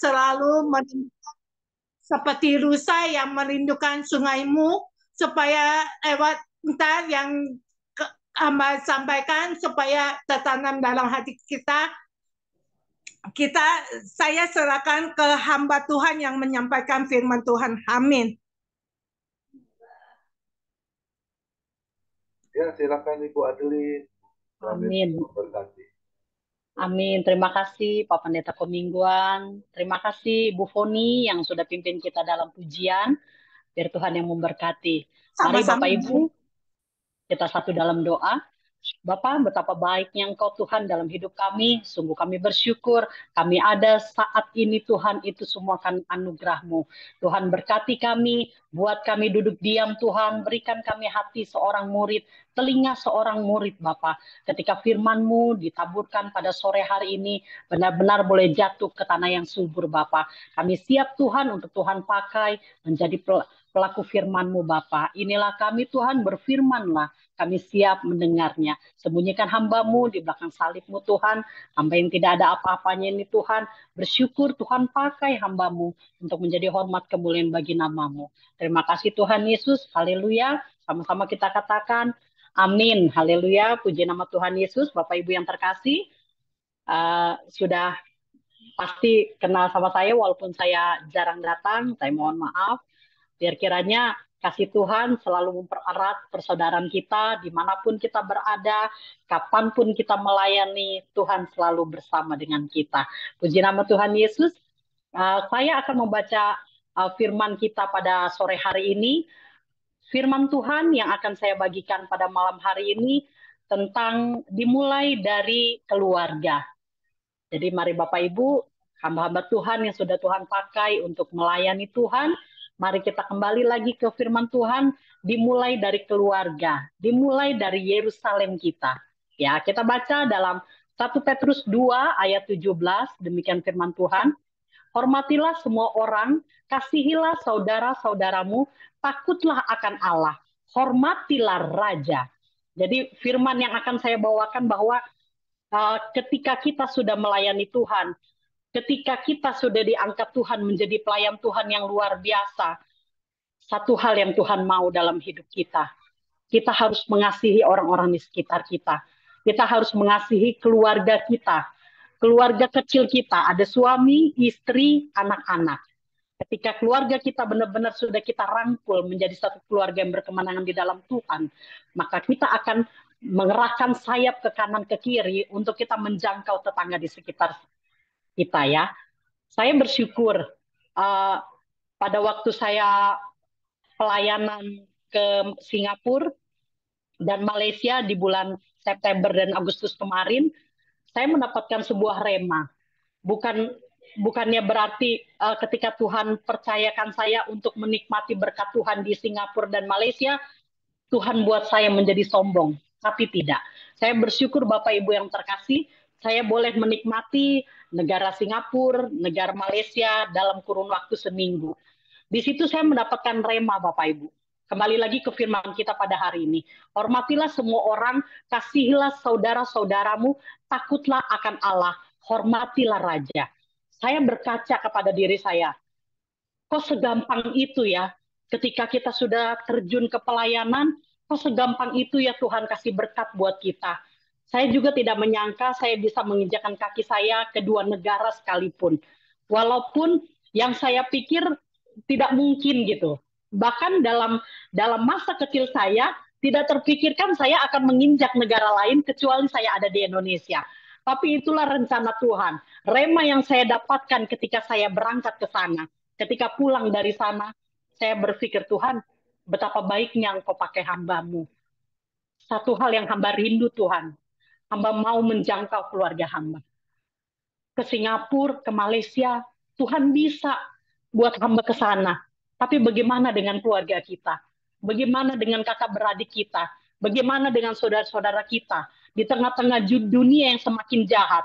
selalu seperti rusa yang merindukan sungaimu, supaya lewat entar yang hamba sampaikan supaya tertanam dalam hati kita. Saya serahkan ke hamba Tuhan yang menyampaikan firman Tuhan. Amin. Ya, silakan Ibu Adeline. Amin. Amin. Terima kasih Pak Pendeta Komingguan. Terima kasih Bu Foni yang sudah pimpin kita dalam pujian. Biar Tuhan yang memberkati. Mari Bapak Ibu, kita satu dalam doa. Bapak, betapa baiknya Engkau Tuhan dalam hidup kami. Sungguh kami bersyukur. Kami ada saat ini Tuhan, itu semua kan anugerah-Mu. Tuhan berkati kami, buat kami duduk diam Tuhan. Berikan kami hati seorang murid, telinga seorang murid Bapak. Ketika firman-Mu ditaburkan pada sore hari ini, benar-benar boleh jatuh ke tanah yang subur Bapak. Kami siap Tuhan untuk Tuhan pakai menjadi pelaku firman-Mu Bapak. Inilah kami Tuhan, berfirmanlah. Kami siap mendengarnya. Sembunyikan hamba-Mu di belakang salib-Mu Tuhan. Hamba yang tidak ada apa-apanya ini Tuhan. Bersyukur Tuhan pakai hamba-Mu untuk menjadi hormat kemuliaan bagi nama-Mu. Terima kasih Tuhan Yesus. Haleluya. Sama-sama kita katakan amin. Haleluya. Puji nama Tuhan Yesus. Bapak Ibu yang terkasih. Sudah pasti kenal sama saya walaupun saya jarang datang. Saya mohon maaf. Biar kiranya kasih Tuhan selalu mempererat persaudaraan kita, dimanapun kita berada, kapanpun kita melayani, Tuhan selalu bersama dengan kita. Puji nama Tuhan Yesus. Saya akan membaca firman kita pada sore hari ini. Firman Tuhan yang akan saya bagikan pada malam hari ini tentang dimulai dari keluarga. Jadi mari Bapak Ibu, hamba-hamba Tuhan yang sudah Tuhan pakai untuk melayani Tuhan, mari kita kembali lagi ke firman Tuhan, dimulai dari keluarga, dimulai dari Yerusalem kita. Ya, kita baca dalam 1 Petrus 2 ayat 17, demikian firman Tuhan. Hormatilah semua orang, kasihilah saudara-saudaramu, takutlah akan Allah, hormatilah raja. Jadi firman yang akan saya bawakan bahwa ketika kita sudah melayani Tuhan, ketika kita sudah diangkat Tuhan menjadi pelayan Tuhan yang luar biasa, satu hal yang Tuhan mau dalam hidup kita, kita harus mengasihi orang-orang di sekitar kita. Kita harus mengasihi keluarga kita, keluarga kecil kita, ada suami, istri, anak-anak. Ketika keluarga kita benar-benar sudah kita rangkul menjadi satu keluarga yang berkemenangan di dalam Tuhan, maka kita akan mengerahkan sayap ke kanan ke kiri untuk kita menjangkau tetangga di sekitar kita ya. Saya bersyukur pada waktu saya pelayanan ke Singapura dan Malaysia di bulan September dan Agustus kemarin, saya mendapatkan sebuah rema. Bukannya berarti ketika Tuhan percayakan saya untuk menikmati berkat Tuhan di Singapura dan Malaysia, Tuhan buat saya menjadi sombong. Tapi tidak. Saya bersyukur Bapak Ibu yang terkasih, saya boleh menikmati negara Singapura, negara Malaysia dalam kurun waktu seminggu. Di situ saya mendapatkan rema Bapak Ibu. Kembali lagi ke firman kita pada hari ini. Hormatilah semua orang, kasihilah saudara-saudaramu, takutlah akan Allah, hormatilah raja. Saya berkaca kepada diri saya. Kok segampang itu ya, ketika kita sudah terjun ke pelayanan, kok segampang itu ya Tuhan kasih berkat buat kita. Saya juga tidak menyangka saya bisa menginjakkan kaki saya ke dua negara sekalipun. Walaupun yang saya pikir tidak mungkin gitu. Bahkan dalam masa kecil saya, tidak terpikirkan saya akan menginjak negara lain kecuali saya ada di Indonesia. Tapi itulah rencana Tuhan. Rema yang saya dapatkan ketika saya berangkat ke sana. Ketika pulang dari sana, saya berpikir, Tuhan, betapa baiknya Engkau pakai hamba-Mu. Satu hal yang hamba rindu, Tuhan. Hamba mau menjangkau keluarga hamba. Ke Singapura, ke Malaysia, Tuhan bisa buat hamba ke sana. Tapi bagaimana dengan keluarga kita? Bagaimana dengan kakak beradik kita? Bagaimana dengan saudara-saudara kita? Di tengah-tengah dunia yang semakin jahat,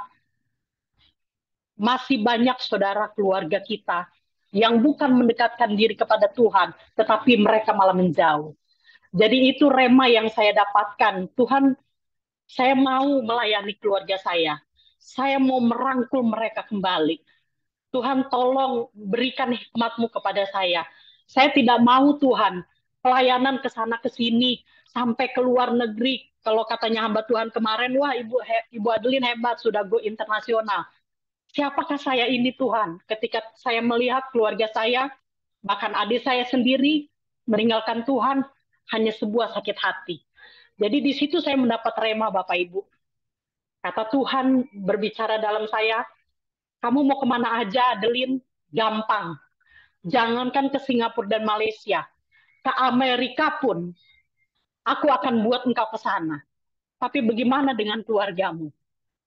masih banyak saudara keluarga kita yang bukan mendekatkan diri kepada Tuhan, tetapi mereka malah menjauh. Jadi itu rema yang saya dapatkan. Tuhan, saya mau melayani keluarga saya. Saya mau merangkul mereka kembali. Tuhan tolong berikan hikmat-Mu kepada saya. Saya tidak mau Tuhan pelayanan ke sana ke sini sampai ke luar negeri. Kalau katanya hamba Tuhan kemarin, wah Ibu Adeline hebat sudah go internasional. Siapakah saya ini Tuhan? Ketika saya melihat keluarga saya, bahkan adik saya sendiri meninggalkan Tuhan, hanya sebuah sakit hati. Jadi di situ saya mendapat rema Bapak Ibu. Kata Tuhan berbicara dalam saya, kamu mau kemana aja Adeline? Gampang. Jangankan ke Singapura dan Malaysia, ke Amerika pun aku akan buat engkau ke sana. Tapi bagaimana dengan keluargamu?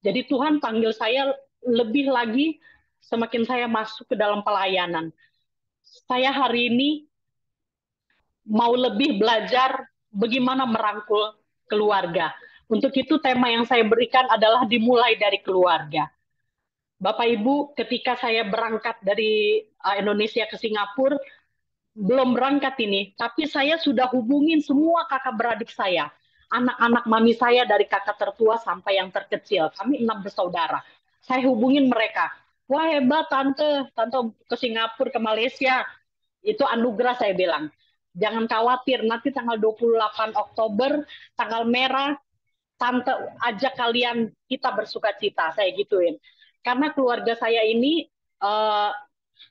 Jadi Tuhan panggil saya lebih lagi semakin saya masuk ke dalam pelayanan. Saya hari ini mau lebih belajar bagaimana merangkul keluarga. Untuk itu tema yang saya berikan adalah dimulai dari keluarga. Bapak Ibu, ketika saya berangkat dari Indonesia ke Singapura, belum berangkat ini, tapi saya sudah hubungin semua kakak beradik saya. Anak-anak mami saya dari kakak tertua sampai yang terkecil. Kami 6 bersaudara. Saya hubungin mereka. Wah hebat tante, tante ke Singapura, ke Malaysia. Itu anugerah saya bilang. Jangan khawatir, nanti tanggal 28 Oktober, tanggal merah, tante ajak kalian kita bersuka cita, saya gituin. Karena keluarga saya ini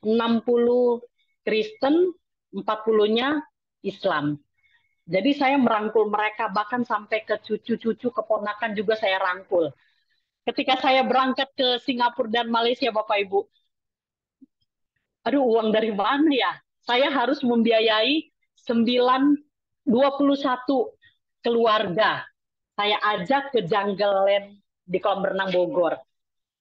60 Kristen, 40-nya Islam. Jadi saya merangkul mereka, bahkan sampai ke cucu-cucu, keponakan juga saya rangkul. Ketika saya berangkat ke Singapura dan Malaysia, Bapak Ibu, aduh uang dari mana ya? Saya harus membiayai 21 keluarga. Saya ajak ke Jungle Land di kolam renang Bogor.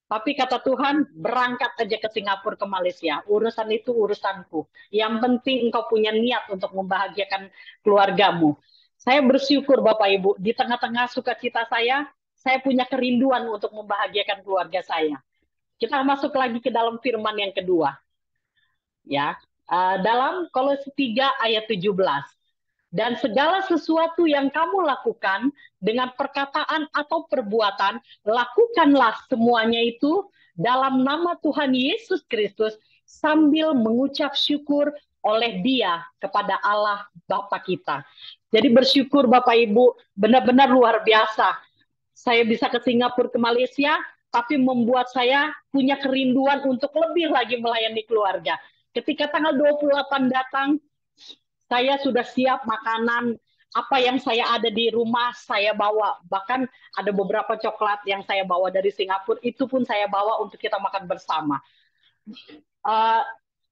Tapi kata Tuhan, berangkat aja ke Singapura, ke Malaysia. Urusan itu urusanku. Yang penting engkau punya niat untuk membahagiakan keluargamu. Saya bersyukur Bapak Ibu, di tengah-tengah sukacita saya punya kerinduan untuk membahagiakan keluarga saya. Kita masuk lagi ke dalam firman yang kedua. Ya, dalam Kolose 3 ayat 17. Dan segala sesuatu yang kamu lakukan dengan perkataan atau perbuatan, lakukanlah semuanya itu dalam nama Tuhan Yesus Kristus sambil mengucap syukur oleh Dia kepada Allah Bapa kita. Jadi bersyukur Bapak Ibu, benar-benar luar biasa. Saya bisa ke Singapura, ke Malaysia, tapi membuat saya punya kerinduan untuk lebih lagi melayani keluarga. Ketika tanggal 28 datang, saya sudah siap makanan apa yang saya ada di rumah saya bawa. Bahkan ada beberapa coklat yang saya bawa dari Singapura, itu pun saya bawa untuk kita makan bersama.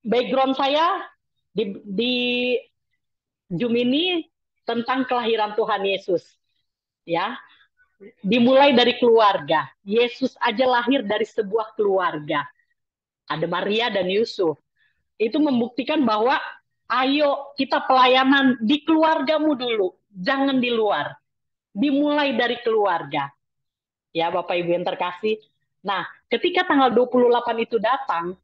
Background saya di Zoom ini tentang kelahiran Tuhan Yesus. Ya, dimulai dari keluarga. Yesus aja lahir dari sebuah keluarga. Ada Maria dan Yusuf. Itu membuktikan bahwa ayo kita pelayanan di keluargamu dulu, jangan di luar. Dimulai dari keluarga. Ya Bapak Ibu yang terkasih. Nah, ketika tanggal 28 itu datang,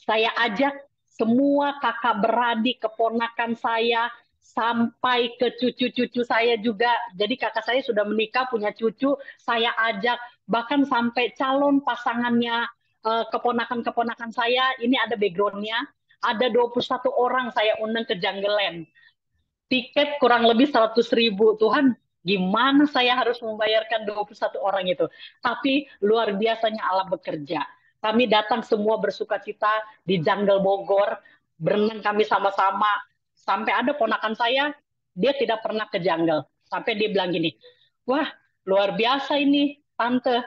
saya ajak semua kakak beradik, keponakan saya, sampai ke cucu-cucu saya juga. Jadi kakak saya sudah menikah, punya cucu, saya ajak. Bahkan sampai calon pasangannya keponakan-keponakan saya, ini ada background-nya, ada 21 orang saya undang ke Jungle Land. Tiket kurang lebih 100.000. Tuhan, gimana saya harus membayarkan 21 orang itu? Tapi luar biasanya Allah bekerja. Kami datang semua bersuka cita di Jungle Bogor, berenang kami sama-sama. Sampai ada ponakan saya, dia tidak pernah ke jungle. Sampai dia bilang gini, wah luar biasa ini, Tante.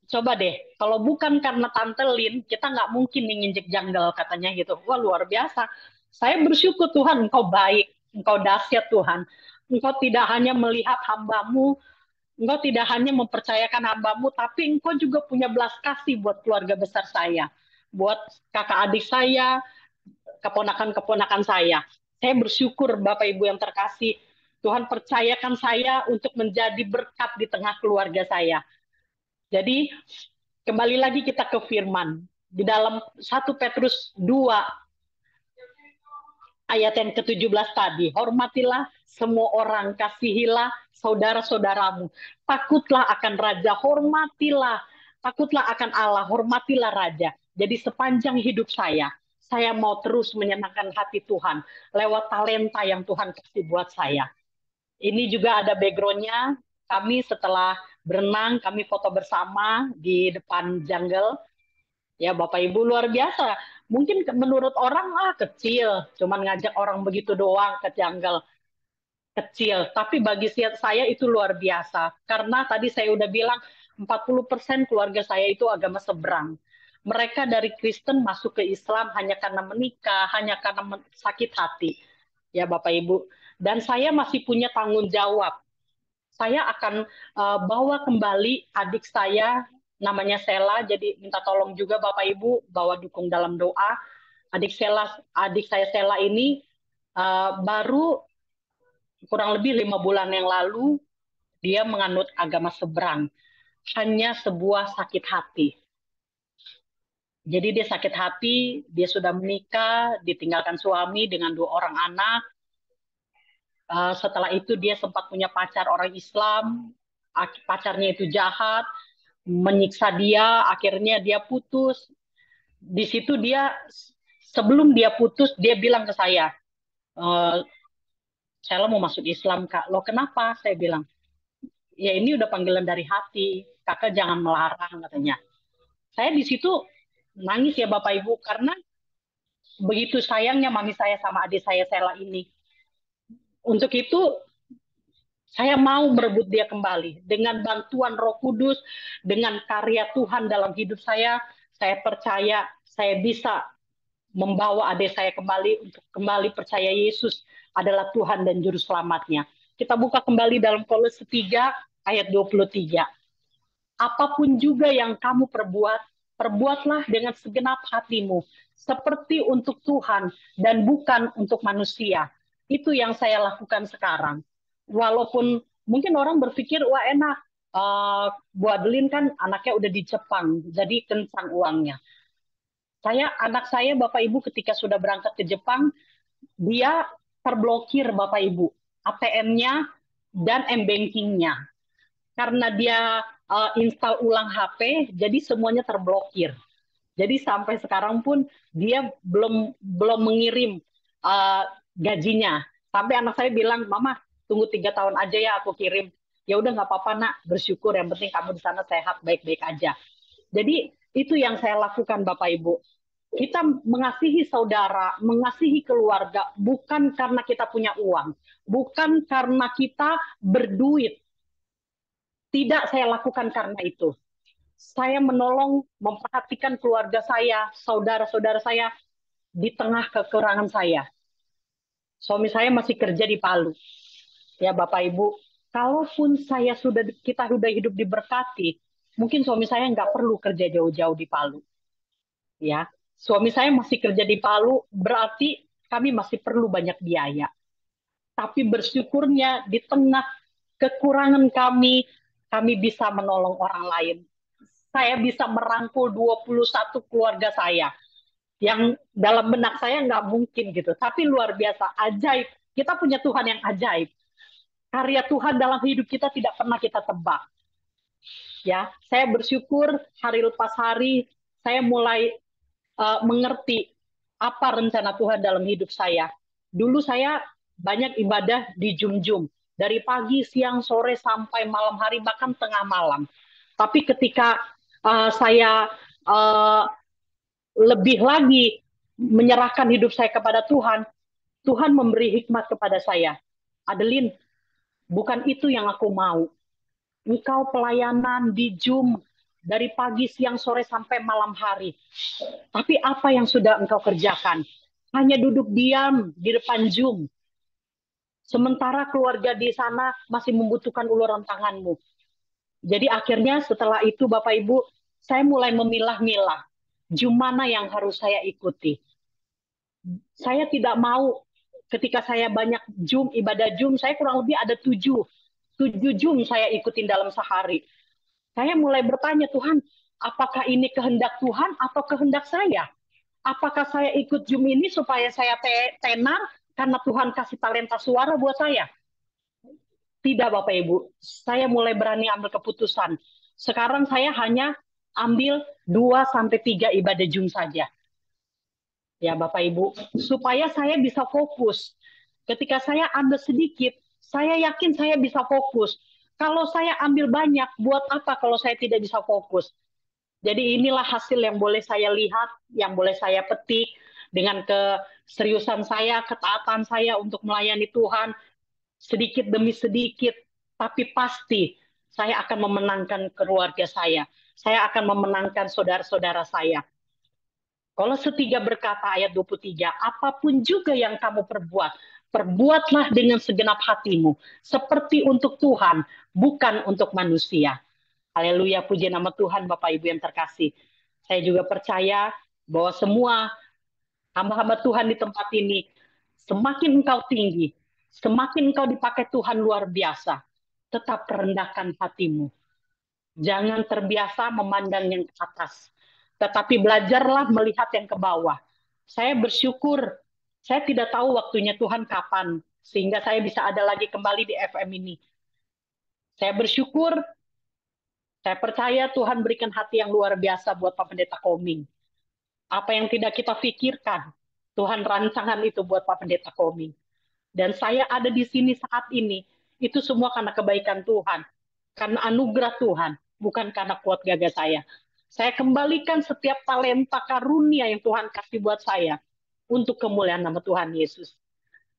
Coba deh, kalau bukan karena Tante Lin, kita nggak mungkin nginjek jungle, katanya gitu. Wah, luar biasa. Saya bersyukur Tuhan, Engkau baik, Engkau dahsyat Tuhan. Engkau tidak hanya melihat hambamu, Engkau tidak hanya mempercayakan hambamu, tapi Engkau juga punya belas kasih buat keluarga besar saya. Buat kakak adik saya, keponakan-keponakan saya. Saya bersyukur Bapak Ibu yang terkasih, Tuhan percayakan saya untuk menjadi berkat di tengah keluarga saya. Jadi kembali lagi kita ke firman. Di dalam 1 Petrus 2 ayat yang ke-17 tadi. Hormatilah semua orang, kasihilah saudara-saudaramu. Takutlah akan raja, hormatilah. Takutlah akan Allah, hormatilah raja. Jadi sepanjang hidup saya mau terus menyenangkan hati Tuhan lewat talenta yang Tuhan kasih buat saya. Ini juga ada background-nya. Kami setelah berenang, kami foto bersama di depan jungle. Ya, Bapak Ibu luar biasa. Mungkin menurut orang kecil, cuman ngajak orang begitu doang ke jungle kecil. Tapi bagi saya itu luar biasa. Karena tadi saya udah bilang 40% keluarga saya itu agama seberang. Mereka dari Kristen masuk ke Islam hanya karena menikah, hanya karena sakit hati. Ya Bapak Ibu. Dan saya masih punya tanggung jawab. Saya akan bawa kembali adik saya, namanya Sela. Jadi minta tolong juga Bapak Ibu bawa dukung dalam doa. Adik saya Sela ini baru kurang lebih 5 bulan yang lalu dia menganut agama seberang. Hanya sebuah sakit hati. Jadi dia sakit hati, dia sudah menikah, ditinggalkan suami dengan 2 orang anak. Setelah itu dia sempat punya pacar orang Islam, pacarnya itu jahat, menyiksa dia, akhirnya dia putus. Di situ sebelum dia putus, dia bilang ke saya, saya mau masuk Islam, Kak. Loh kenapa? Saya bilang, ya ini udah panggilan dari hati, kakak jangan melarang katanya. Saya di situ nangis ya Bapak Ibu, karena begitu sayangnya mami saya sama adik saya Sela ini. Untuk itu saya mau merebut dia kembali. Dengan bantuan Roh Kudus, dengan karya Tuhan dalam hidup saya percaya saya bisa membawa adik saya kembali untuk kembali percaya Yesus adalah Tuhan dan Juru Selamatnya. Kita buka kembali dalam Kolose 3 ayat 23. Apapun juga yang kamu perbuat, perbuatlah dengan segenap hatimu, seperti untuk Tuhan dan bukan untuk manusia. Itu yang saya lakukan sekarang. Walaupun mungkin orang berpikir, wah enak, Bu Adeline kan anaknya udah di Jepang, jadi kencang uangnya. Anak saya, Bapak Ibu, ketika sudah berangkat ke Jepang, dia terblokir, Bapak Ibu, ATM-nya dan m-banking-nya. Karena dia install ulang HP, jadi semuanya terblokir. Jadi sampai sekarang pun dia belum mengirim gajinya. Sampai anak saya bilang, Mama, tunggu 3 tahun aja ya aku kirim. Ya udah nggak apa-apa nak, bersyukur yang penting kamu di sana sehat baik-baik aja. Jadi itu yang saya lakukan Bapak Ibu. Kita mengasihi saudara, mengasihi keluarga, bukan karena kita punya uang, bukan karena kita berduit. Tidak saya lakukan karena itu. Saya menolong, memperhatikan keluarga saya, saudara-saudara saya di tengah kekurangan saya. Suami saya masih kerja di Palu. Ya Bapak Ibu, kalaupun kita sudah hidup diberkati, mungkin suami saya nggak perlu kerja jauh-jauh di Palu. Ya, suami saya masih kerja di Palu, berarti kami masih perlu banyak biaya. Tapi bersyukurnya di tengah kekurangan kami bisa menolong orang lain. Saya bisa merangkul 21 keluarga saya. Yang dalam benak saya nggak mungkin gitu. Tapi luar biasa, ajaib. Kita punya Tuhan yang ajaib. Karya Tuhan dalam hidup kita tidak pernah kita tebak. Ya, saya bersyukur hari lepas hari saya mulai mengerti apa rencana Tuhan dalam hidup saya. Dulu saya banyak ibadah di Jum-Jum. Dari pagi, siang, sore, sampai malam hari, bahkan tengah malam. Tapi ketika saya lebih lagi menyerahkan hidup saya kepada Tuhan, Tuhan memberi hikmat kepada saya. Adeline, bukan itu yang aku mau. Engkau pelayanan di Zoom dari pagi, siang, sore, sampai malam hari. Tapi apa yang sudah engkau kerjakan? Hanya duduk diam di depan Zoom. Sementara keluarga di sana masih membutuhkan uluran tanganmu. Jadi akhirnya setelah itu Bapak Ibu, saya mulai memilah-milah. Zoom mana yang harus saya ikuti. Saya tidak mau ketika saya banyak Zoom, ibadah Zoom, saya kurang lebih ada 7 Zoom saya ikutin dalam sehari. Saya mulai bertanya, Tuhan, apakah ini kehendak Tuhan atau kehendak saya? Apakah saya ikut Zoom ini supaya saya tenar karena Tuhan kasih talenta suara buat saya? Tidak Bapak Ibu, saya mulai berani ambil keputusan. Sekarang saya hanya ambil 2 sampai 3 ibadah Zoom saja. Ya Bapak Ibu, supaya saya bisa fokus. Ketika saya ambil sedikit, saya yakin saya bisa fokus. Kalau saya ambil banyak, buat apa kalau saya tidak bisa fokus? Jadi inilah hasil yang boleh saya lihat, yang boleh saya petik dengan keseriusan saya, ketaatan saya untuk melayani Tuhan, sedikit demi sedikit, tapi pasti saya akan memenangkan keluarga saya akan memenangkan saudara-saudara saya. Kolose 3 berkata ayat 23, apapun juga yang kamu perbuat, perbuatlah dengan segenap hatimu, seperti untuk Tuhan, bukan untuk manusia. Haleluya, puji nama Tuhan Bapak Ibu yang terkasih. Saya juga percaya bahwa semua hamba-hamba Tuhan di tempat ini, semakin engkau tinggi, semakin engkau dipakai Tuhan luar biasa, tetap rendahkan hatimu. Jangan terbiasa memandang yang ke atas, tetapi belajarlah melihat yang ke bawah. Saya bersyukur, saya tidak tahu waktunya Tuhan kapan, sehingga saya bisa ada lagi kembali di FM ini. Saya bersyukur, saya percaya Tuhan berikan hati yang luar biasa buat Pak Pendeta Koming. Apa yang tidak kita pikirkan, Tuhan rancangan itu buat Pak Pendeta Koming. Dan saya ada di sini saat ini, itu semua karena kebaikan Tuhan, karena anugerah Tuhan, bukan karena kuat gagah saya. Saya kembalikan setiap talenta karunia yang Tuhan kasih buat saya untuk kemuliaan nama Tuhan Yesus.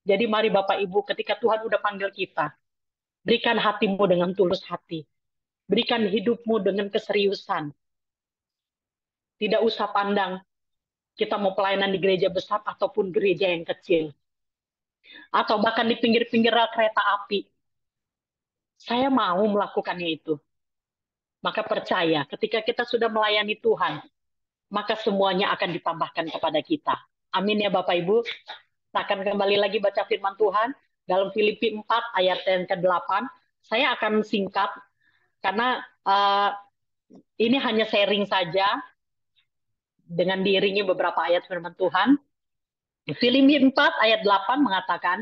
Jadi mari Bapak Ibu, ketika Tuhan udah panggil kita, berikan hatimu dengan tulus hati. Berikan hidupmu dengan keseriusan. Tidak usah pandang kita mau pelayanan di gereja besar ataupun gereja yang kecil. Atau bahkan di pinggir-pinggir kereta api. Saya mau melakukannya itu. Maka percaya, ketika kita sudah melayani Tuhan, maka semuanya akan ditambahkan kepada kita. Amin ya Bapak Ibu. Saya akan kembali lagi baca firman Tuhan dalam Filipi 4 ayat yang ke-8. Saya akan singkat, karena ini hanya sharing saja dengan diiringi beberapa ayat firman Tuhan. Filipi 4 ayat 8 mengatakan,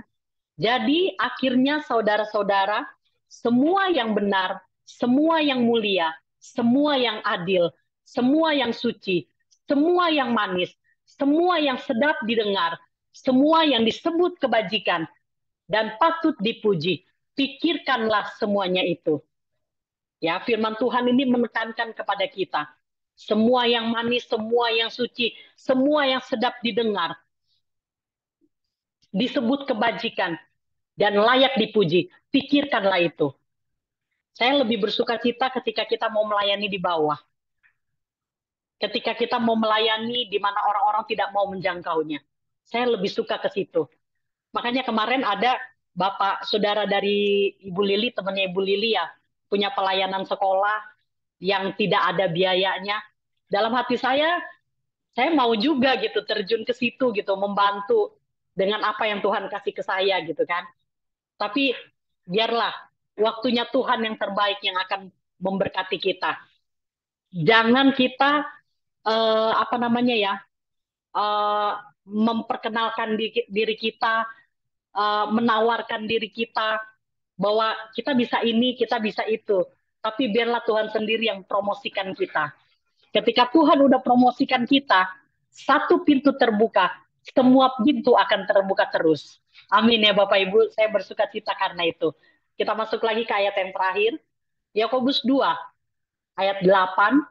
jadi akhirnya saudara-saudara, semua yang benar, semua yang mulia, semua yang adil, semua yang suci, semua yang manis, semua yang sedap didengar, semua yang disebut kebajikan, dan patut dipuji, pikirkanlah semuanya itu. Ya, firman Tuhan ini menekankan kepada kita, semua yang manis, semua yang suci, semua yang sedap didengar, disebut kebajikan, dan layak dipuji. Pikirkanlah itu. Saya lebih bersuka cita ketika kita mau melayani di bawah. Ketika kita mau melayani di mana orang-orang tidak mau menjangkaunya. Saya lebih suka ke situ. Makanya kemarin ada Bapak Saudara dari Ibu Lili, temannya Ibu Lili ya, punya pelayanan sekolah yang tidak ada biayanya. Dalam hati saya mau juga gitu terjun ke situ gitu, membantu dengan apa yang Tuhan kasih ke saya gitu kan. Tapi biarlah waktunya Tuhan yang terbaik yang akan memberkati kita. Jangan kita memperkenalkan diri kita, menawarkan diri kita bahwa kita bisa ini, kita bisa itu. Tapi biarlah Tuhan sendiri yang promosikan kita. Ketika Tuhan udah promosikan kita, satu pintu terbuka, semua pintu akan terbuka terus. Amin ya Bapak Ibu, saya bersuka cita karena itu. Kita masuk lagi ke ayat yang terakhir. Yakobus 2, ayat 8.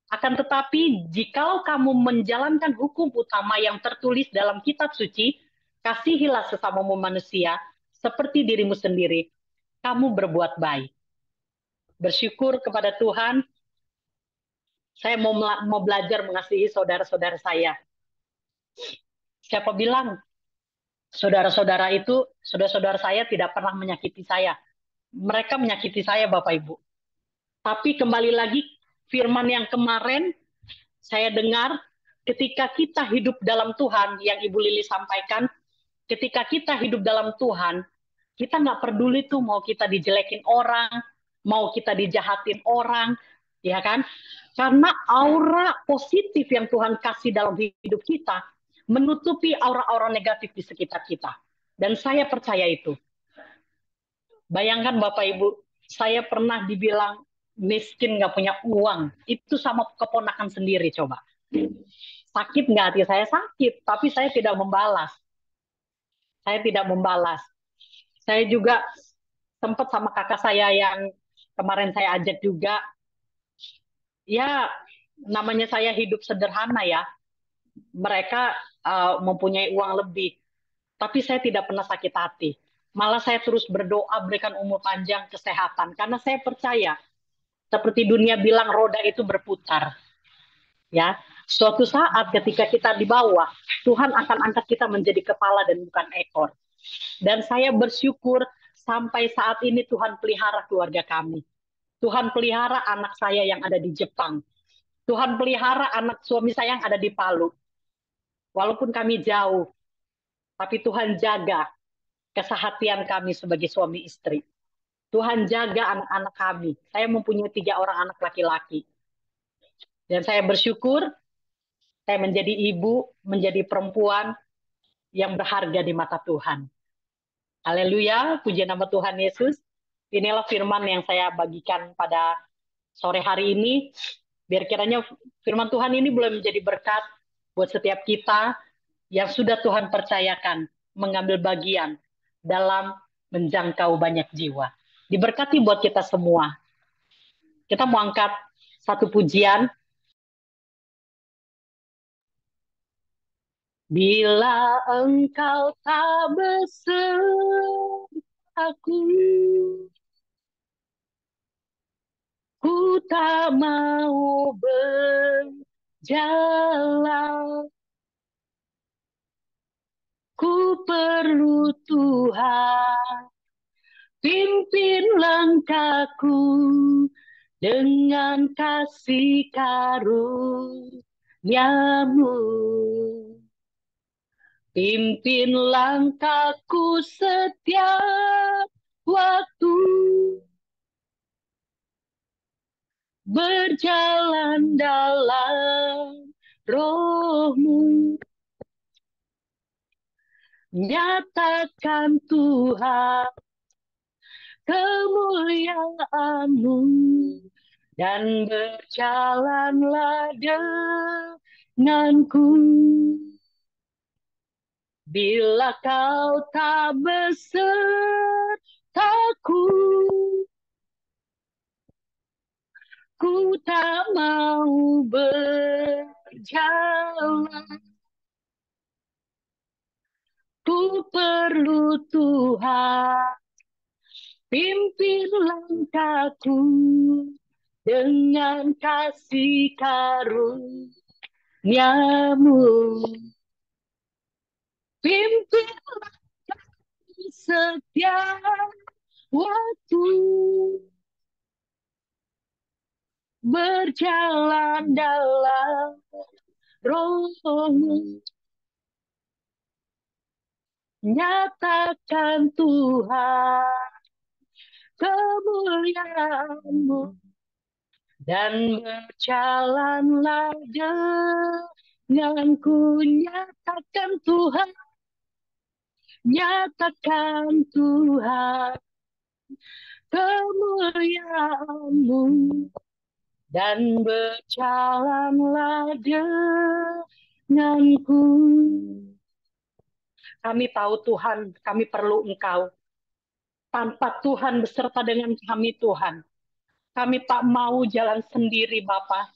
Akan tetapi, jikalau kamu menjalankan hukum utama yang tertulis dalam kitab suci, kasihilah sesamamu manusia, seperti dirimu sendiri. Kamu berbuat baik. Bersyukur kepada Tuhan, saya mau belajar mengasihi saudara-saudara saya. Siapa bilang saudara-saudara saya tidak pernah menyakiti saya. Mereka menyakiti saya, Bapak Ibu. Tapi kembali lagi, firman yang kemarin saya dengar, ketika kita hidup dalam Tuhan, yang Ibu Lili sampaikan, ketika kita hidup dalam Tuhan, kita nggak peduli tuh mau kita dijelekin orang, mau kita dijahatin orang, ya kan? Karena aura positif yang Tuhan kasih dalam hidup kita, menutupi aura-aura negatif di sekitar kita. Dan saya percaya itu. Bayangkan Bapak Ibu, saya pernah dibilang miskin, nggak punya uang. Itu sama keponakan sendiri, coba. Sakit nggak hati saya? Sakit, tapi saya tidak membalas. Saya tidak membalas. Saya juga sempat sama kakak saya yang kemarin saya ajak juga. Ya, namanya saya hidup sederhana ya. Mereka mempunyai uang lebih. Tapi saya tidak pernah sakit hati. Malah saya terus berdoa berikan umur panjang, kesehatan. Karena saya percaya, seperti dunia bilang roda itu berputar. Ya, suatu saat ketika kita di bawah, Tuhan akan angkat kita menjadi kepala dan bukan ekor. Dan saya bersyukur sampai saat ini Tuhan pelihara keluarga kami. Tuhan pelihara anak saya yang ada di Jepang. Tuhan pelihara anak suami saya yang ada di Palu. Walaupun kami jauh, tapi Tuhan jaga kesehatian kami sebagai suami istri. Tuhan jaga anak-anak kami. Saya mempunyai 3 orang anak laki-laki. Dan saya bersyukur saya menjadi ibu, menjadi perempuan yang berharga di mata Tuhan. Haleluya, puji nama Tuhan Yesus. Inilah firman yang saya bagikan pada sore hari ini. Biar kiranya firman Tuhan ini boleh menjadi berkat buat setiap kita yang sudah Tuhan percayakan mengambil bagian dalam menjangkau banyak jiwa. Diberkati buat kita semua. Kita mau angkat satu pujian. Bila engkau tak besertaku, ku tak mau berjalan. Ku perlu Tuhan, pimpin langkahku dengan kasih karunia-Mu. Pimpin langkahku setiap waktu, berjalan dalam roh-Mu. Nyatakan Tuhan kemuliaan-Mu dan berjalanlah denganku. Bila kau tak besertaku, ku tak mau berjalan. Ku perlu Tuhan, pimpin langkahku dengan kasih karunia-Mu. Pimpin setiap waktu, berjalan dalam roh-Mu. Nyatakan Tuhan kemuliaan-Mu dan berjalanlah denganku. Nyatakan Tuhan, nyatakan Tuhan kemuliaan-Mu dan berjalanlah denganku. Kami tahu Tuhan, kami perlu Engkau. Tanpa Tuhan beserta dengan kami Tuhan, kami tak mau jalan sendiri Bapa.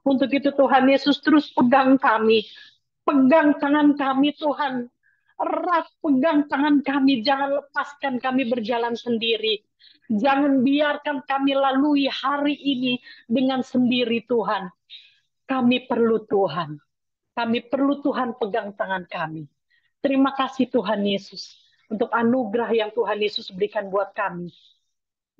Untuk itu Tuhan Yesus terus pegang kami. Pegang tangan kami Tuhan. Erat pegang tangan kami. Jangan lepaskan kami berjalan sendiri. Jangan biarkan kami lalui hari ini dengan sendiri Tuhan. Kami perlu Tuhan. Kami perlu Tuhan pegang tangan kami. Terima kasih Tuhan Yesus untuk anugerah yang Tuhan Yesus berikan buat kami.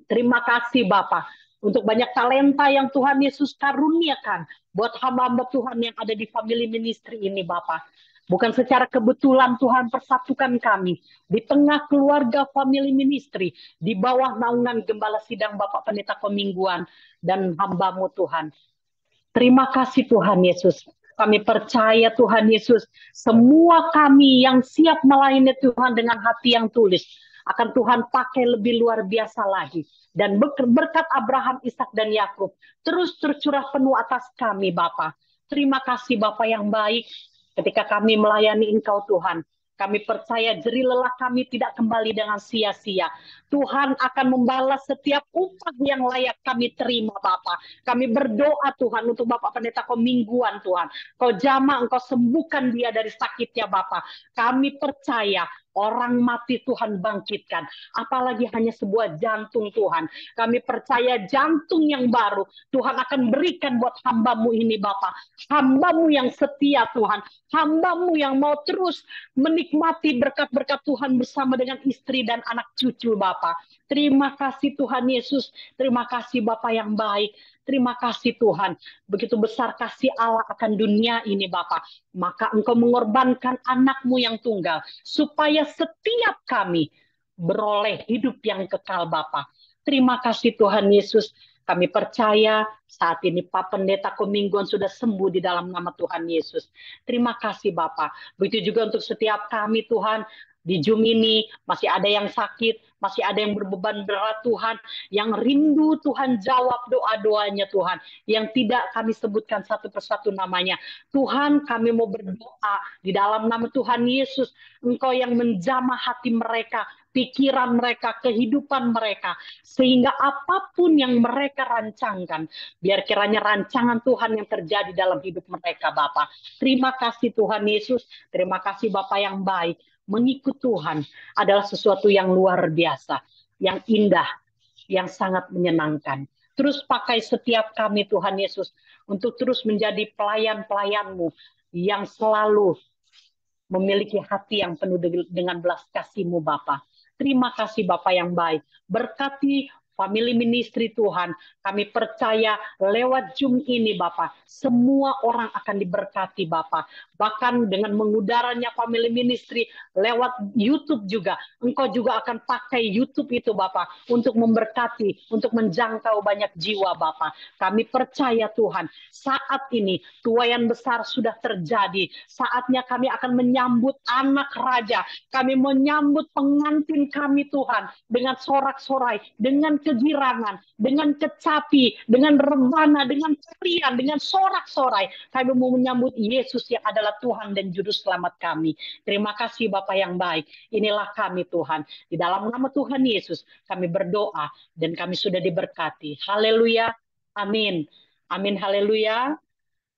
Terima kasih Bapa untuk banyak talenta yang Tuhan Yesus karuniakan buat hamba-hamba Tuhan yang ada di family ministry ini Bapa. Bukan secara kebetulan Tuhan persatukan kami di tengah keluarga family ministry, di bawah naungan Gembala Sidang Bapak Pendeta Komingguan dan hamba-Mu Tuhan. Terima kasih Tuhan Yesus. Kami percaya Tuhan Yesus, semua kami yang siap melayani Tuhan dengan hati yang tulus akan Tuhan pakai lebih luar biasa lagi. Dan berkat Abraham, Ishak dan Yakub terus tercurah penuh atas kami Bapa. Terima kasih Bapa yang baik ketika kami melayani Engkau Tuhan. Kami percaya jerih lelah kami tidak kembali dengan sia-sia. Tuhan akan membalas setiap upah yang layak kami terima Bapa. Kami berdoa Tuhan untuk Bapak Pendeta Komingguan Tuhan. Kau jamah, Engkau sembuhkan dia dari sakitnya Bapa. Kami percaya orang mati Tuhan bangkitkan. Apalagi hanya sebuah jantung Tuhan. Kami percaya jantung yang baru Tuhan akan berikan buat hamba-Mu ini Bapa. Hamba-Mu yang setia Tuhan. Hamba-Mu yang mau terus menikmati berkat-berkat Tuhan bersama dengan istri dan anak cucu Bapa. Terima kasih Tuhan Yesus. Terima kasih Bapa yang baik. Terima kasih Tuhan. Begitu besar kasih Allah akan dunia ini Bapa. Maka Engkau mengorbankan anak-Mu yang tunggal. Supaya setiap kami beroleh hidup yang kekal Bapa. Terima kasih Tuhan Yesus. Kami percaya saat ini Pak Pendeta Komingguan sudah sembuh di dalam nama Tuhan Yesus. Terima kasih Bapak. Begitu juga untuk setiap kami Tuhan. Di Zoom ini masih ada yang sakit, masih ada yang berbeban berat Tuhan. Yang rindu Tuhan jawab doa-doanya Tuhan. Yang tidak kami sebutkan satu persatu namanya. Tuhan kami mau berdoa di dalam nama Tuhan Yesus. Engkau yang menjamah hati mereka, pikiran mereka, kehidupan mereka. Sehingga apapun yang mereka rancangkan, biar kiranya rancangan Tuhan yang terjadi dalam hidup mereka, Bapak. Terima kasih Tuhan Yesus, terima kasih Bapak yang baik. Mengikut Tuhan adalah sesuatu yang luar biasa, yang indah, yang sangat menyenangkan. Terus pakai setiap kami Tuhan Yesus, untuk terus menjadi pelayan-pelayan-Mu, yang selalu memiliki hati yang penuh dengan belas kasih-Mu Bapa. Terima kasih Bapa yang baik. Berkati family ministry Tuhan. Kami percaya lewat Zoom ini Bapa, semua orang akan diberkati Bapa. Bahkan dengan mengudaranya family ministry lewat YouTube juga. Engkau juga akan pakai YouTube itu Bapa untuk memberkati, untuk menjangkau banyak jiwa Bapa. Kami percaya Tuhan, saat ini tuaian besar sudah terjadi. Saatnya kami akan menyambut anak raja. Kami menyambut pengantin kami Tuhan dengan sorak-sorai, dengan kegirangan, dengan kecapi, dengan rebana, dengan tarian, dengan sorak-sorai. Kami mau menyambut Yesus yang adalah Tuhan dan Juru Selamat kami. Terima kasih Bapa yang baik. Inilah kami Tuhan. Di dalam nama Tuhan Yesus kami berdoa dan kami sudah diberkati. Haleluya. Amin. Amin. Haleluya.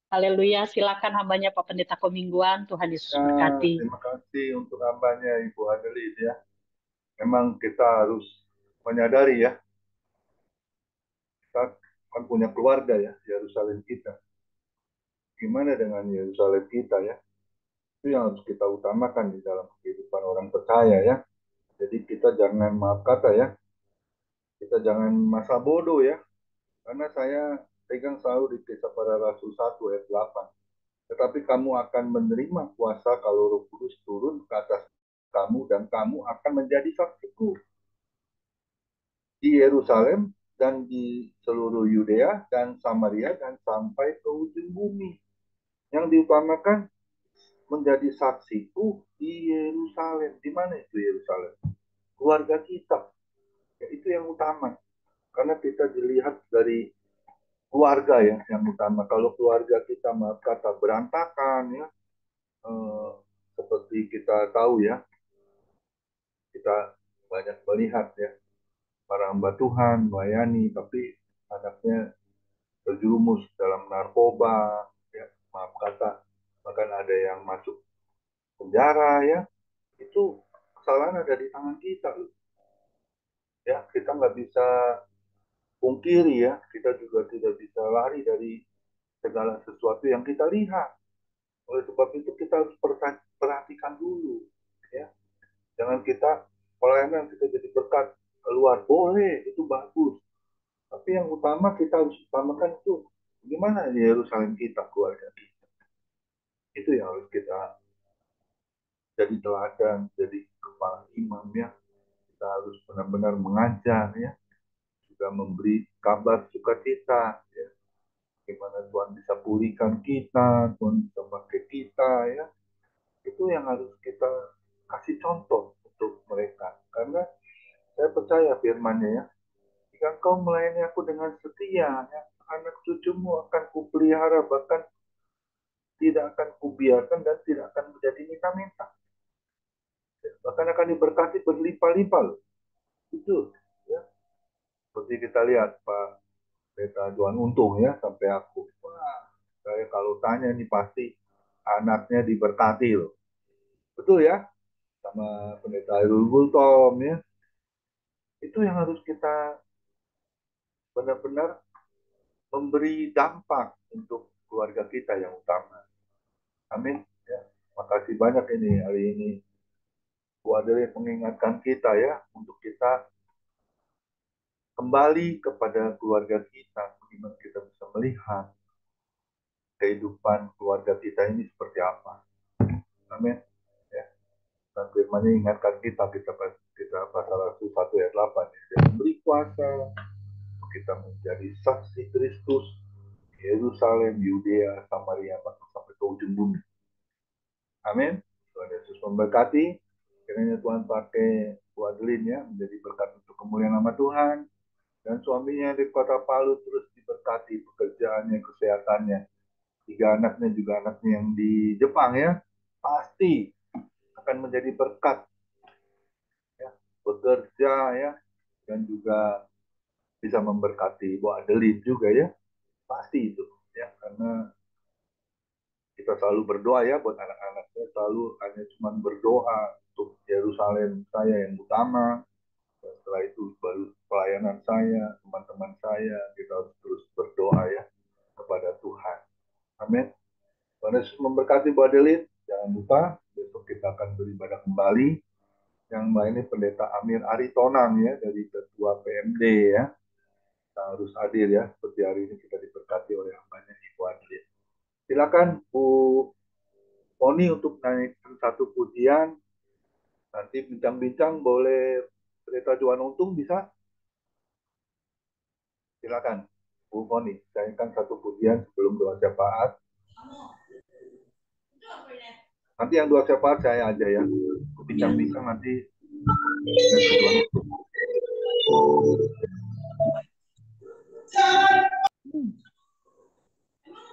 Haleluya. Silakan hambanya Pak Pendeta Komingguan. Tuhan Yesus berkati. Terima kasih untuk hambanya Ibu Adelit ya. Memang kita harus menyadari ya, kita kan punya keluarga ya, Yerusalem kita. Gimana dengan Yerusalem kita ya? Itu yang harus kita utamakan di dalam kehidupan orang percaya ya. Jadi kita jangan, maaf kata ya, kita jangan masa bodoh ya. Karena saya pegang selalu di Kisah Para Rasul 1 ayat 8. Tetapi kamu akan menerima kuasa kalau Roh Kudus turun ke atas kamu dan kamu akan menjadi saksiku di Yerusalem dan di seluruh Yudea dan Samaria dan sampai ke ujung bumi. Yang diutamakan menjadi saksiku di Yerusalem. Di mana itu Yerusalem? Keluarga kita. Ya, itu yang utama. Karena kita dilihat dari keluarga ya yang utama. Kalau keluarga kita maaf kata berantakan ya, seperti kita tahu ya, kita banyak melihat ya para hamba Tuhan melayani, tapi anaknya terjerumus dalam narkoba, ya, maaf kata, bahkan ada yang masuk penjara ya, itu kesalahan ada di tangan kita, ya kita nggak bisa pungkiri ya, kita juga tidak bisa lari dari segala sesuatu yang kita lihat. Oleh sebab itu kita harus perhatikan dulu, ya, jangan kita pelayanan kita jadi berkat keluar boleh itu bagus, tapi yang utama kita harus utamakan itu gimana di Yerusalem kita keluarga kita. Itu yang harus kita jadi teladan, jadi kepala imam ya. Kita harus benar-benar mengajar ya, juga memberi kabar sukacita ya. Gimana Tuhan bisa pulihkan kita, Tuhan bisa pakai kita ya. Itu yang harus kita kasih contoh untuk mereka. Karena Saya percaya firman-Nya ya. Jika kau melayani aku dengan setia, ya, anak cucumu akan kupelihara, bahkan tidak akan kubiarkan dan tidak akan menjadi minta-minta. Bahkan akan diberkati berlimpah-limpah loh. Itu ya. Seperti kita lihat Pak Pendeta Juan Untung ya, sampai aku. Wah, saya kalau tanya nih pasti anaknya diberkati loh. Betul ya? Sama Pendeta Irul Gultom ya. Itu yang harus kita benar-benar memberi dampak untuk keluarga kita yang utama. Amin. Ya. Makasih banyak ini hari ini. Bu Adele mengingatkan kita ya, untuk kita kembali kepada keluarga kita, bagaimana kita bisa melihat kehidupan keluarga kita ini seperti apa. Amin. Ya. Dan firman-Nya ingatkan kita pasal 1 ayat 8 ya. Dia memberi kuasa untuk kita menjadi saksi Kristus Yerusalem, Yudea, Samaria, bahkan sampai ke ujung bumi. Amin. Tuhan Yesus memberkati. Kiranya Tuhan pakai Bu Adeline ya menjadi berkat untuk kemuliaan nama Tuhan. Dan suaminya di kota Palu terus diberkati pekerjaannya, kesehatannya. 3 anaknya juga anaknya yang di Jepang ya. Pasti akan menjadi berkat. Ya. Bekerja ya. Dan juga bisa memberkati Bu Adeline juga ya. Pasti itu. Ya, karena kita selalu berdoa ya buat anak-anak. Saya selalu hanya cuma berdoa untuk Yerusalem saya yang utama. Dan setelah itu baru pelayanan saya, teman-teman saya, kita harus terus berdoa ya kepada Tuhan. Amin. Tuhan Yesus memberkati Bu Adeline. Jangan lupa besok kita akan beribadah kembali. Yang melayani Pendeta Amir Aritonang ya dari Ketua PMD ya. Kita harus hadir ya. Seperti hari ini kita diberkati oleh hambanya Ibu Adeline. Silakan Bu Poni untuk naikkan satu pujian. Nanti bincang-bincang boleh Pendeta Juan Untung bisa? Silakan Bu Poni, naikkan satu pujian sebelum doa syafaat. Nanti yang doa syafaat saya aja ya. Bincang-bincang nanti.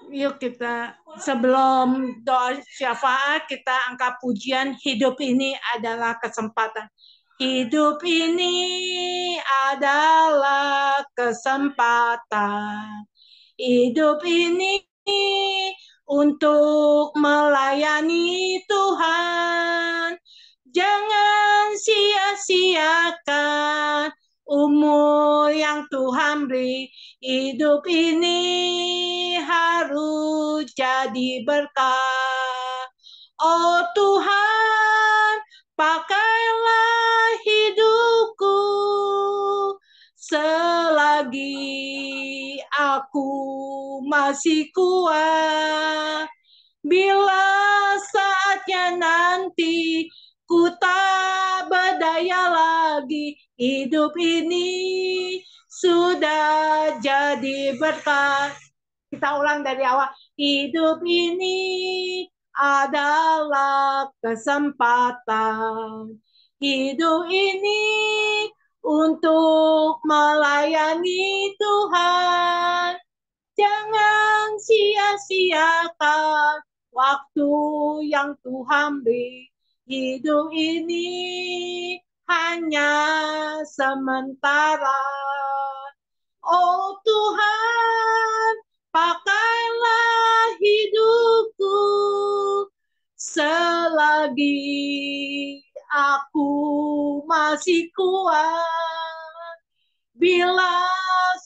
Yuk kita sebelum doa syafaat kita angkat pujian hidup ini adalah kesempatan. Hidup ini adalah kesempatan. Hidup ini untuk melayani Tuhan. Jangan sia-siakan umur yang Tuhan beri. Hidup ini harus jadi berkat. Oh Tuhan, pakailah hidupku selagi aku masih kuat. Bila saatnya nanti ku tak berdaya lagi, hidup ini sudah jadi berkat. Kita ulang dari awal. Hidup ini adalah kesempatan. Hidup ini untuk melayani Tuhan. Jangan sia-siakan waktu yang Tuhan beri. Hidup ini hanya sementara. Oh Tuhan, pakailah hidupku selagi aku masih kuat. Bila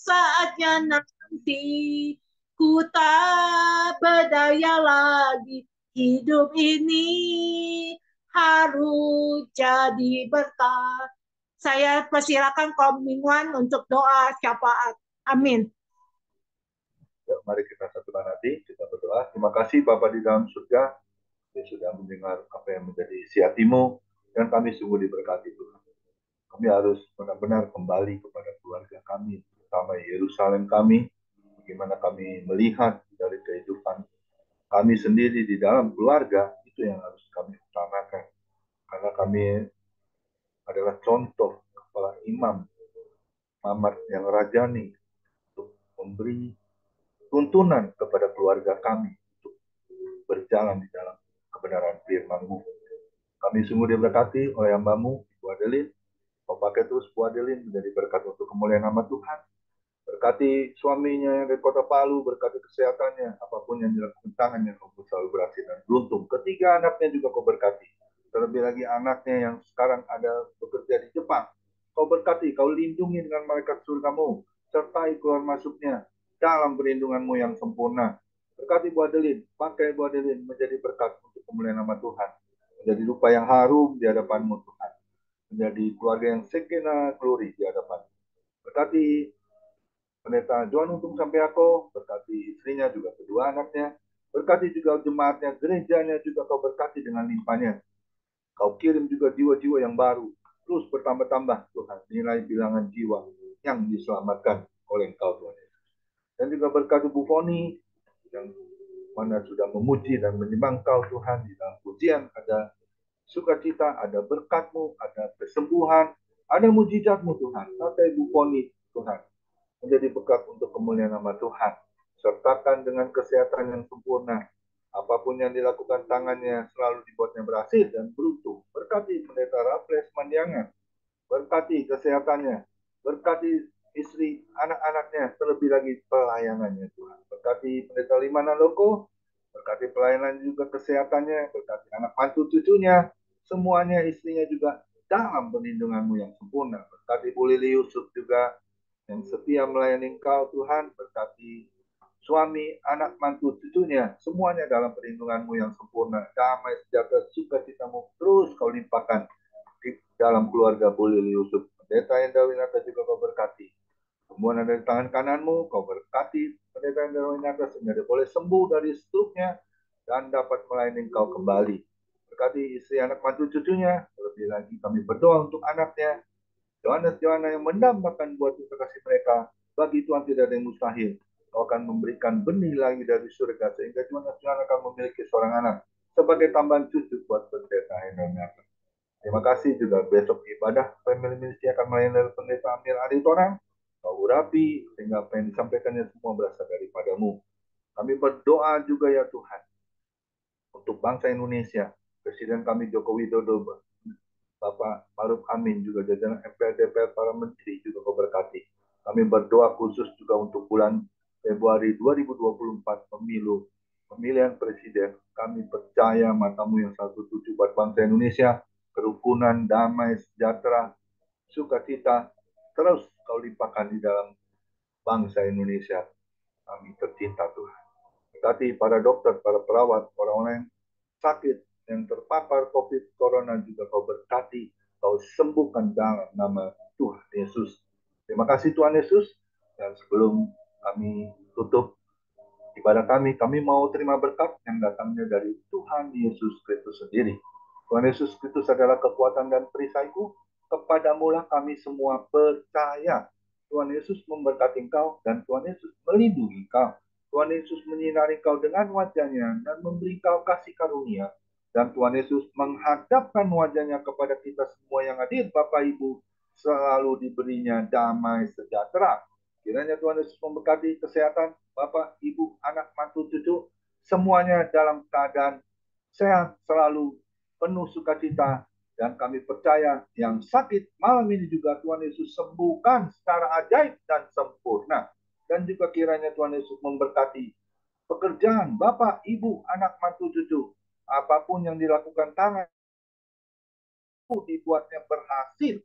saatnya nanti ku tak berdaya lagi, hidup ini harus jadi berkat. Saya persilakan kaum mingguan untuk doa syafaat. Amin. Ya, mari kita satukan hati, kita berdoa. Terima kasih Bapak di dalam surga, yang sudah mendengar apa yang menjadi isi hatimu, dan kami sungguh diberkati Tuhan. Kami harus benar-benar kembali kepada keluarga kami, terutama Yerusalem kami, bagaimana kami melihat dari kehidupan kami sendiri di dalam keluarga, itu yang harus kami utamakan. Karena kami adalah contoh kepala imam Mamat yang rajani untuk memberi tuntunan kepada keluarga kami untuk berjalan di dalam kebenaran firman-Mu. Kami sungguh diberkati oleh hamba-Mu, Ibu Adeline. Kau pakai terus Bu Adeline menjadi berkat untuk kemuliaan nama Tuhan. Berkati suaminya yang dari kota Palu, berkati kesehatannya, apapun yang dilakukan tangannya, kau selalu berhasil dan beruntung. Ketiga anaknya juga kau berkati. Terlebih lagi anaknya yang sekarang ada bekerja di Jepang. Kau berkati, kau lindungi dengan malaikat surgamu, sertai keluar masuknya dalam perlindunganmu yang sempurna. Berkati Bu Adeline, pakai Bu Adeline menjadi berkat untuk kemuliaan nama Tuhan. Menjadi rupa yang harum di hadapan-Mu Tuhan. Menjadi keluarga yang sekena glory di hadapan. Berkati Pendeta Johan Untung Sampeako, berkati istrinya juga kedua anaknya, berkati juga jemaatnya, gerejanya juga kau berkati dengan limpahnya. Kau kirim juga jiwa-jiwa yang baru, terus bertambah-tambah Tuhan, nilai bilangan jiwa yang diselamatkan oleh Engkau Tuhan. Dan juga berkati Bu Foni, yang mana sudah memuji dan menyembah Engkau Tuhan, di dalam pujian ada sukacita, ada berkat-Mu, ada kesembuhan, ada mujizat-Mu Tuhan. Kata Ibu Foni Tuhan, menjadi berkat untuk kemuliaan nama Tuhan. Sertakan dengan kesehatan yang sempurna. Apapun yang dilakukan tangannya selalu dibuatnya berhasil dan beruntung. Berkati Pendeta Raffles Mandiangan. Berkati kesehatannya. Berkati istri, anak-anaknya. Terlebih lagi pelayanannya Tuhan. Berkati Pendeta Limana Loko. Berkati pelayanan juga kesehatannya. Berkati anak mantu cucunya. Semuanya istrinya juga dalam perlindunganmu yang sempurna. Berkati Bu Lili Yusuf juga yang setia melayani Engkau Tuhan, berkati suami, anak, mantu, cucunya, semuanya dalam perlindungan-Mu yang sempurna. Damai, sejahtera, sukacitamu terus Kau limpahkan di dalam keluarga Bu Lili Yusuf. Pendeta Enda Winata juga Kau berkati. Semua ada di tangan kananmu, Kau berkati Pendeta Enda Winata sehingga dia boleh sembuh dari struknya dan dapat melayani Engkau kembali. Berkati istri, anak, mantu, cucunya. Lebih lagi kami berdoa untuk anaknya, Johannes yang mendambakan buat kasih mereka, bagi Tuhan tidak ada yang mustahil. Kau akan memberikan benih lagi dari surga, sehingga Johannes akan memiliki seorang anak, sebagai tambahan cucu buat pendeta Hendra. Terima kasih juga besok ibadah Family Ministry akan melayani dari pendeta Amir Aritorang. Kau urapi, sehingga apa yang disampaikannya semua berasal daripadamu. Kami berdoa juga ya Tuhan, untuk bangsa Indonesia, Presiden kami Joko Widodo, Bapak Maruf Amin, juga jajaran MPR, DPR, para menteri juga kau berkati. Kami berdoa khusus juga untuk bulan Februari 2024 pemilu, pemilihan presiden. Kami percaya matamu yang satu tujuh buat bangsa Indonesia, kerukunan, damai, sejahtera, sukacita, terus kau limpahkan di dalam bangsa Indonesia. Kami tercinta Tuhan. Berkati para dokter, para perawat, orang-orang yang sakit, yang terpapar COVID Corona juga kau berkati, kau sembuhkan dalam nama Tuhan Yesus. Terima kasih Tuhan Yesus. Dan sebelum kami tutup ibadah kami mau terima berkat yang datangnya dari Tuhan Yesus Kristus sendiri. Tuhan Yesus Kristus adalah kekuatan dan perisaiku. Kepadamulah kami semua percaya. Tuhan Yesus memberkati engkau dan Tuhan Yesus melindungi engkau. Tuhan Yesus menyinari engkau dengan wajahnya dan memberi engkau kasih karunia. Dan Tuhan Yesus menghadapkan wajahnya kepada kita semua yang hadir, Bapak Ibu, selalu diberinya damai sejahtera. Kiranya Tuhan Yesus memberkati kesehatan Bapak, Ibu, anak, mantu, cucu, semuanya dalam keadaan sehat, selalu penuh sukacita. Dan kami percaya yang sakit malam ini juga Tuhan Yesus sembuhkan secara ajaib dan sempurna. Dan juga kiranya Tuhan Yesus memberkati pekerjaan Bapak, Ibu, anak, mantu, cucu. Apapun yang dilakukan tangan dibuatnya berhasil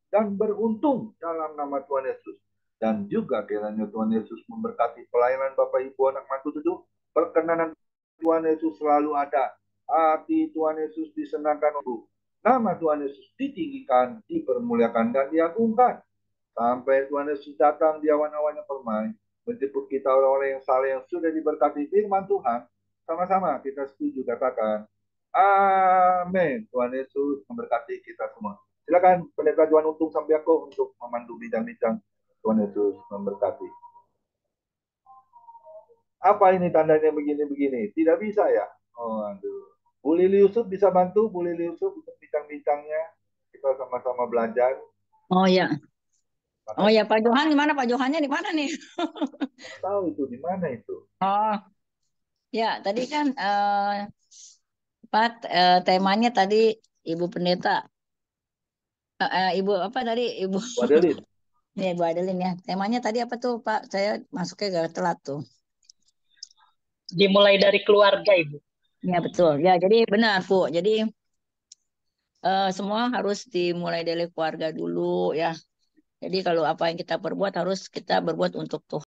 dan beruntung dalam nama Tuhan Yesus. Dan juga kiranya Tuhan Yesus memberkati pelayanan Bapak Ibu anak mantu cucu. Perkenanan Tuhan Yesus selalu ada. Hati Tuhan Yesus disenangkan. Nama Tuhan Yesus ditinggikan, dipermuliakan, dan diagungkan. Sampai Tuhan Yesus datang di awan-awannya permai. Menjemput kita orang-orang yang saleh yang sudah diberkati firman Tuhan. Sama-sama kita setuju katakan. Amin. Tuhan Yesus memberkati kita semua. Silakan Pendeta Johan Untung Sambiako untuk memandu bincang-bincang. Tuhan Yesus memberkati. Apa ini tandanya begini-begini? Tidak bisa ya? Oh, aduh. Bu Lili Yusuf bisa bantu Bu Lili Yusuf untuk bincang-bincangnya. kita sama-sama belajar. Oh ya. Oh Makanya ya, Pak Johan gimana? Pak Johannya di mana nih? kita tahu itu di mana itu. Oh ya, tadi kan Pak temanya tadi Ibu Pendeta, Ibu apa tadi Ibu Wadelin, ya Ibu Adelin ya. Temanya tadi apa tuh Pak? Saya masuknya gak telat tuh. Dimulai dari keluarga, Ibu. Ya betul. Ya jadi benar Bu. Jadi semua harus dimulai dari keluarga dulu ya. Jadi kalau apa yang kita perbuat harus kita berbuat untuk Tuhan.